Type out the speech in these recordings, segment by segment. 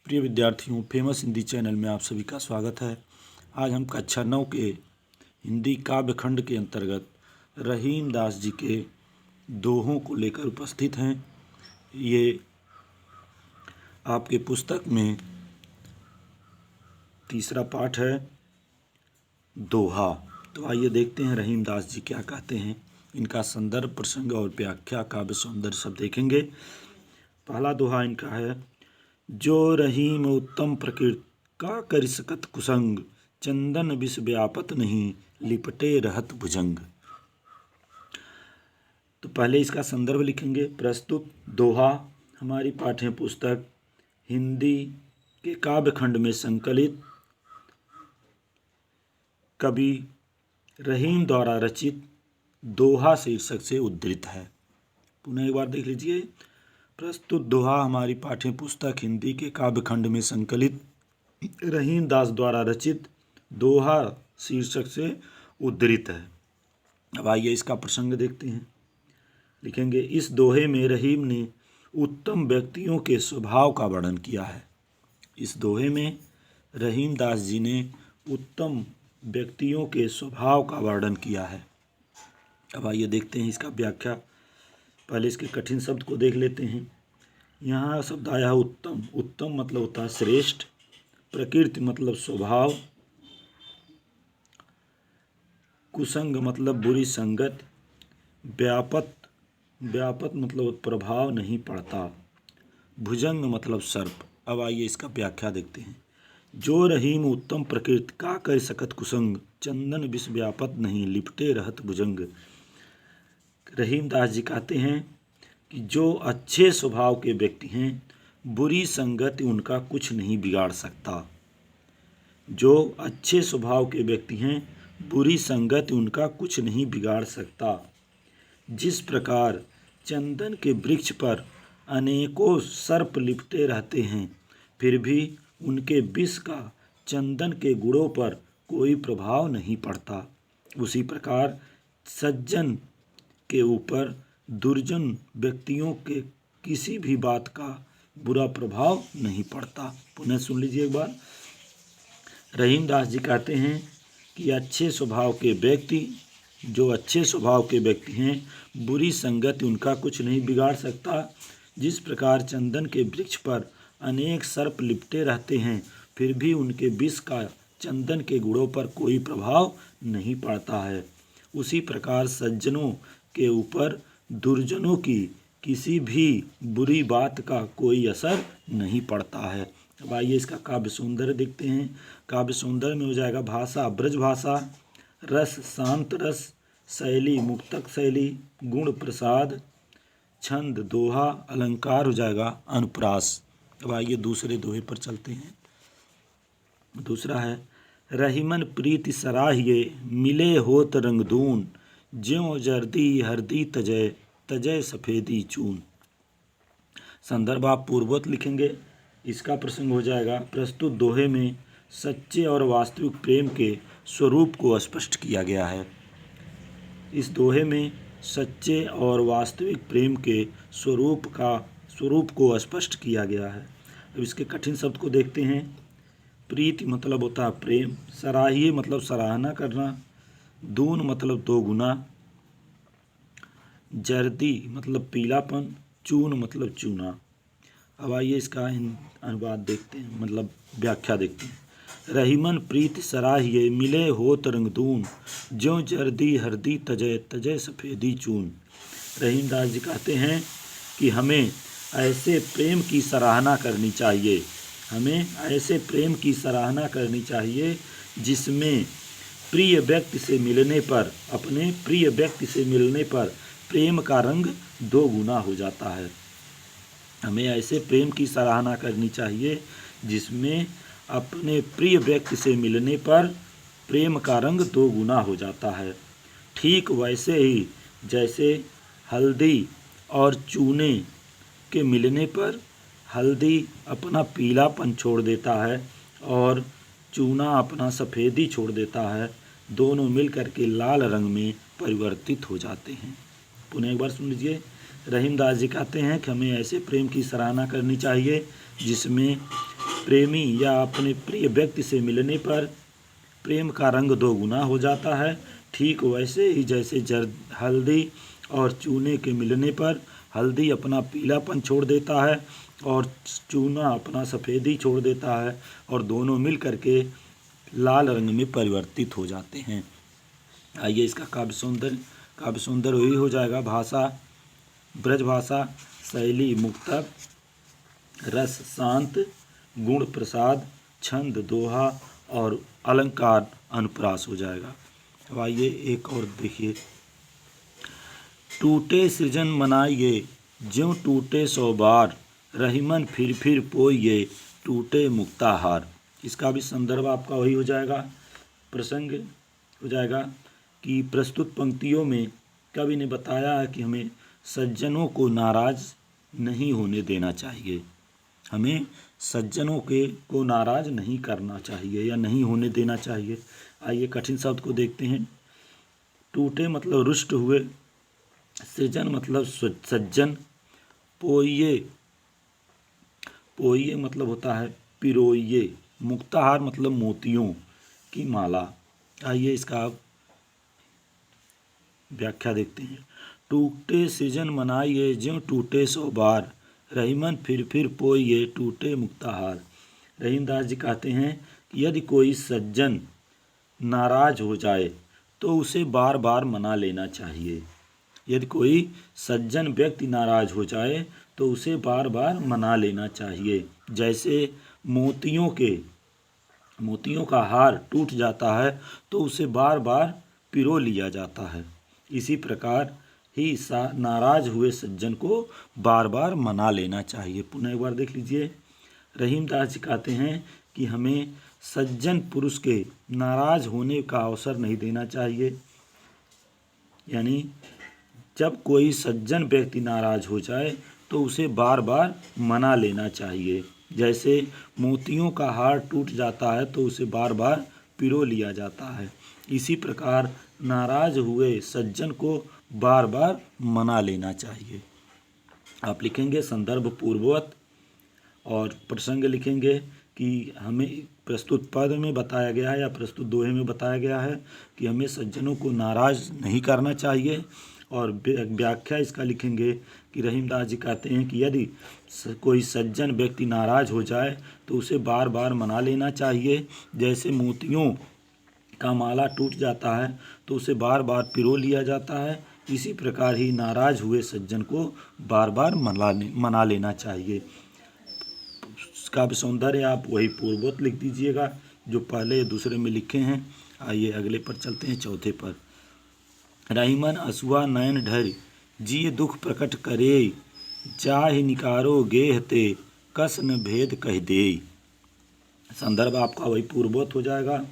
प्रिय विद्यार्थियों, famous Hindi channel में आप सभी का स्वागत है। आज हम कक्षा 9 के हिंदी काव्य खंड के अंतर्गत रहीम दास जी के दोहों को लेकर उपस्थित हैं। ये आपके पुस्तक में तीसरा पाठ है, दोहा। तो आइए देखते हैं रहीम दास जी क्या कहते हैं। इनका संदर्भ, प्रसंग और व्याख्या, काव्य सौंदर्य सब देखेंगे। पहला दोहा इनका है, जो रहीम उत्तम प्रकृति का कर सकत कुसंग, चंदन विष व्यापत नहीं लिपटे रहत भुजंग। तो पहले इसका संदर्भ लिखेंगे। प्रस्तुत दोहा हमारी पाठ्य पुस्तक हिंदी के काव्य खंड में संकलित कवि रहीम द्वारा रचित दोहा शीर्षक से उद्धृत है। पुनः एक बार देख लीजिए। प्रस्तुत दोहा हमारी पाठ्य पुस्तक हिंदी के काव्य खंड में संकलित रहीम दास द्वारा रचित दोहा शीर्षक से उद्धृत है। अब आइए इसका प्रसंग देखते हैं। लिखेंगे, इस दोहे में रहीम ने उत्तम व्यक्तियों के स्वभाव का वर्णन किया है। इस दोहे में रहीम दास जी ने उत्तम व्यक्तियों के स्वभाव का वर्णन किया है। अब आइए देखते हैं इसका व्याख्या। पहले इसके कठिन शब्द को देख लेते हैं। यहाँ शब्द आया है उत्तम। उत्तम मतलब होता है श्रेष्ठ। प्रकृति मतलब स्वभाव। कुसंग मतलब बुरी संगत। व्यापत मतलब प्रभाव नहीं पड़ता। भुजंग मतलब सर्प। अब आइए इसका व्याख्या देखते हैं। जो रहीम उत्तम प्रकृति का कर सकत कुसंग, चंदन विष व्यापत नहीं लिपटे रहत भुजंग। रहीम दास जी कहते हैं कि जो अच्छे स्वभाव के व्यक्ति हैं, बुरी संगति उनका कुछ नहीं बिगाड़ सकता। जो अच्छे स्वभाव के व्यक्ति हैं, बुरी संगति उनका कुछ नहीं बिगाड़ सकता। जिस प्रकार चंदन के वृक्ष पर अनेकों सर्प लिपटे रहते हैं, फिर भी उनके विष का चंदन के गुणों पर कोई प्रभाव नहीं पड़ता, उसी प्रकार सज्जन के ऊपर दुर्जन व्यक्तियों के किसी भी बात का बुरा प्रभाव नहीं पड़ता। पुनः सुन लीजिए एक बार। रहीम दास जी कहते हैं कि अच्छे स्वभाव के व्यक्ति, जो अच्छे स्वभाव के व्यक्ति हैं, बुरी संगति उनका कुछ नहीं बिगाड़ सकता। जिस प्रकार चंदन के वृक्ष पर अनेक सर्प लिपटे रहते हैं, फिर भी उनके विष का चंदन के गुणों पर कोई प्रभाव नहीं पड़ता है, उसी प्रकार सज्जनों के ऊपर दुर्जनों की किसी भी बुरी बात का कोई असर नहीं पड़ता है। अब आइए इसका काव्य सौंदर्य देखते हैं। काव्य सौंदर्य में हो जाएगा भाषा ब्रज भाषा, रस शांत रस, शैली मुक्तक शैली, गुण प्रसाद, छंद दोहा, अलंकार हो जाएगा अनुप्रास। अब आइए दूसरे दोहे पर चलते हैं। दूसरा है, रहीमन प्रीति सराहिए मिले होत रंगदून, ज्यों जर्दी हरदी तजय तजय सफेदी चून। संदर्भ आप पूर्ववत लिखेंगे। इसका प्रसंग हो जाएगा, प्रस्तुत दोहे में सच्चे और वास्तविक प्रेम के स्वरूप को स्पष्ट किया गया है। इस दोहे में सच्चे और वास्तविक प्रेम के स्वरूप को स्पष्ट किया गया है। अब इसके कठिन शब्द को देखते हैं। प्रीति मतलब होता है प्रेम। सराहिए मतलब सराहना करना। दून मतलब दो गुना। जर्दी मतलब पीलापन। चून मतलब चूना। अब आइए इसका अनुवाद देखते हैं, मतलब व्याख्या देखते हैं। रहीमन प्रीति सराहिए मिले होत रंगदून, ज्यों जर्दी हरदी तजय तजय सफेदी चून। रहीम दास जी कहते हैं कि हमें ऐसे प्रेम की सराहना करनी चाहिए। हमें ऐसे प्रेम की सराहना करनी चाहिए जिसमें प्रिय व्यक्ति से मिलने पर, अपने प्रिय व्यक्ति से मिलने पर प्रेम का रंग दो गुना हो जाता है। हमें ऐसे प्रेम की सराहना करनी चाहिए जिसमें अपने प्रिय व्यक्ति से मिलने पर प्रेम का रंग दो गुना हो जाता है। ठीक वैसे ही जैसे हल्दी और चूने के मिलने पर हल्दी अपना पीलापन छोड़ देता है और चूना अपना सफ़ेदी छोड़ देता है, दोनों मिलकर के लाल रंग में परिवर्तित हो जाते हैं। पुनः एक बार सुन लीजिए। रहीम दास जी कहते हैं कि हमें ऐसे प्रेम की सराहना करनी चाहिए जिसमें प्रेमी या अपने प्रिय व्यक्ति से मिलने पर प्रेम का रंग दोगुना हो जाता है। ठीक वैसे ही जैसे हल्दी और चूने के मिलने पर हल्दी अपना पीलापन छोड़ देता है और चूना अपना सफ़ेदी छोड़ देता है और दोनों मिल करके लाल रंग में परिवर्तित हो जाते हैं। आइए इसका काव्य सौंदर्य वही हो जाएगा। भाषा ब्रज भाषा, शैली मुक्तक, रस शांत, गुण प्रसाद, छंद दोहा और अलंकार अनुप्रास हो जाएगा। अब आइए एक और देखिए। टूटे सृजन मनाइए ज्यों टूटे 100 बार, रहीमन फिर पोइए टूटे मुक्ताहार। इसका भी संदर्भ आपका वही हो जाएगा, प्रसंग हो जाएगा कि प्रस्तुत पंक्तियों में कवि ने बताया है कि हमें सज्जनों को नाराज़ नहीं होने देना चाहिए, हमें सज्जनों को नाराज़ नहीं करना चाहिए या नहीं होने देना चाहिए। आइए कठिन शब्द को देखते हैं। टूटे मतलब रुष्ट हुए, सृजन मतलब सज्जन, पोइए मतलब होता है पिरोइए, मुक्ताहार मतलब मोतियों की माला। आइए इसका व्याख्या देखते हैं। टूटे सृजन मनाइए ज्यों टूटे 100 बार, रहीमन फिर पोइए टूटे मुक्ताहार। रहीमदास जी कहते हैं कि यदि कोई सज्जन नाराज हो जाए तो उसे बार बार मना लेना चाहिए। यदि कोई सज्जन व्यक्ति नाराज हो जाए तो उसे बार बार मना लेना चाहिए। जैसे मोतियों का हार टूट जाता है तो उसे बार बार पिरो लिया जाता है। इसी प्रकार ही नाराज हुए सज्जन को बार बार मना लेना चाहिए। पुनः एक बार देख लीजिए। रहीमदास जी कहते हैं कि हमें सज्जन पुरुष के नाराज होने का अवसर नहीं देना चाहिए। यानी जब कोई सज्जन व्यक्ति नाराज हो जाए तो उसे बार बार मना लेना चाहिए। जैसे मोतियों का हार टूट जाता है तो उसे बार बार पिरो लिया जाता है। इसी प्रकार नाराज हुए सज्जन को बार बार मना लेना चाहिए। आप लिखेंगे संदर्भ पूर्ववत और प्रसंग लिखेंगे कि हमें प्रस्तुत पद में बताया गया है या प्रस्तुत दोहे में बताया गया है कि हमें सज्जनों को नाराज नहीं करना चाहिए। और व्याख्या इसका लिखेंगे कि रहीमदास जी कहते हैं कि यदि कोई सज्जन व्यक्ति नाराज हो जाए तो उसे बार बार मना लेना चाहिए। जैसे मोतियों का माला टूट जाता है तो उसे बार बार पिरो लिया जाता है, इसी प्रकार ही नाराज हुए सज्जन को बार बार मना लेना चाहिए। काव्य सौंदर्य आप वही पूर्ववत लिख दीजिएगा जो पहले दूसरे में लिखे हैं। आइए अगले पर चलते हैं, चौथे पर। रहीमन असुआ नयन ढर, जिय दुख प्रकट करे, जाहि निकारो गेह ते, कस न भेद कह दे। संदर्भ आपका वही पूर्ववत हो जाएगा।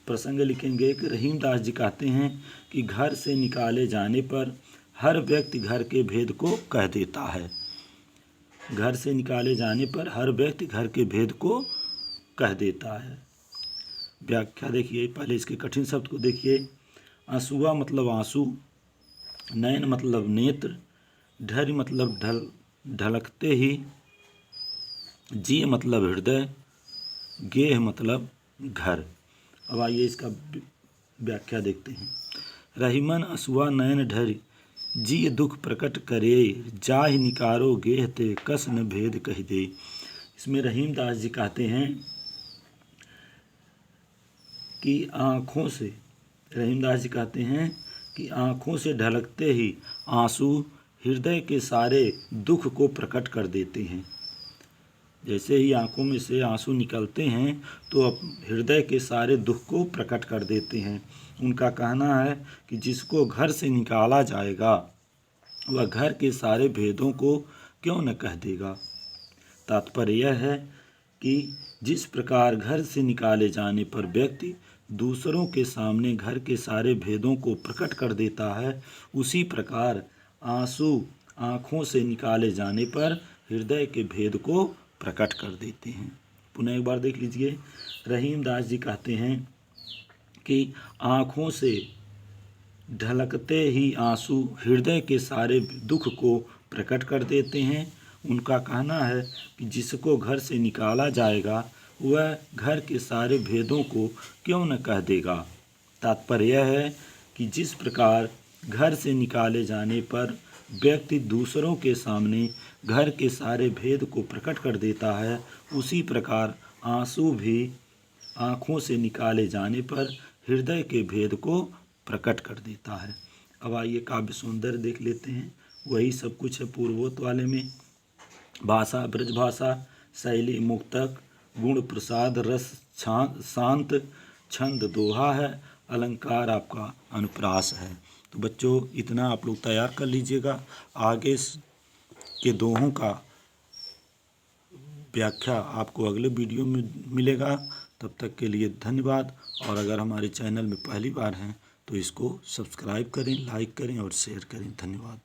प्रसंग लिखेंगे कि रहीमदास जी कहते हैं कि घर से निकाले जाने पर हर व्यक्ति घर के भेद को कह देता है। घर से निकाले जाने पर हर व्यक्ति घर के भेद को कह देता है। व्याख्या देखिए, पहले इसके कठिन शब्द को देखिए। आंसुआ मतलब आंसू, नयन मतलब नेत्र, ढर मतलब ढलकते ही, जी मतलब हृदय, गेह मतलब घर। अब आइए इसका व्याख्या देखते हैं। रहीमन असुआ नयन ढर, जी दुख प्रकट करे, जाहि निकारो गेह ते, कस न भेद कह दे। इसमें रहीमदास जी कहते हैं कि आँखों से ढलकते ही आंसू हृदय के सारे दुख को प्रकट कर देते हैं। जैसे ही आँखों में से आंसू निकलते हैं तो अब हृदय के सारे दुख को प्रकट कर देते हैं। उनका कहना है कि जिसको घर से निकाला जाएगा वह घर के सारे भेदों को क्यों न कह देगा। तात्पर्य यह है कि जिस प्रकार घर से निकाले जाने पर व्यक्ति दूसरों के सामने घर के सारे भेदों को प्रकट कर देता है, उसी प्रकार आंसू आँखों से निकाले जाने पर हृदय के भेद को प्रकट कर देते हैं। पुनः एक बार देख लीजिए। रहीमदास जी कहते हैं कि आँखों से ढलकते ही आंसू हृदय के सारे दुख को प्रकट कर देते हैं। उनका कहना है कि जिसको घर से निकाला जाएगा वह घर के सारे भेदों को क्यों न कह देगा। तात्पर्य यह है कि जिस प्रकार घर से निकाले जाने पर व्यक्ति दूसरों के सामने घर के सारे भेद को प्रकट कर देता है, उसी प्रकार आंसू भी आँखों से निकाले जाने पर हृदय के भेद को प्रकट कर देता है। अब आइए काव्य सौंदर्य देख लेते हैं। वही सब कुछ है पूर्वोक्त वाले में। भाषा ब्रजभाषा, शैली मुक्तक, गुण प्रसाद, रस शांत, छंद दोहा है, अलंकार आपका अनुप्रास है। तो बच्चों इतना आप लोग तैयार कर लीजिएगा। आगे के दोहों का व्याख्या आपको अगले वीडियो में मिलेगा। तब तक के लिए धन्यवाद। और अगर हमारे चैनल में पहली बार हैं तो इसको सब्सक्राइब करें, लाइक करें और शेयर करें। धन्यवाद।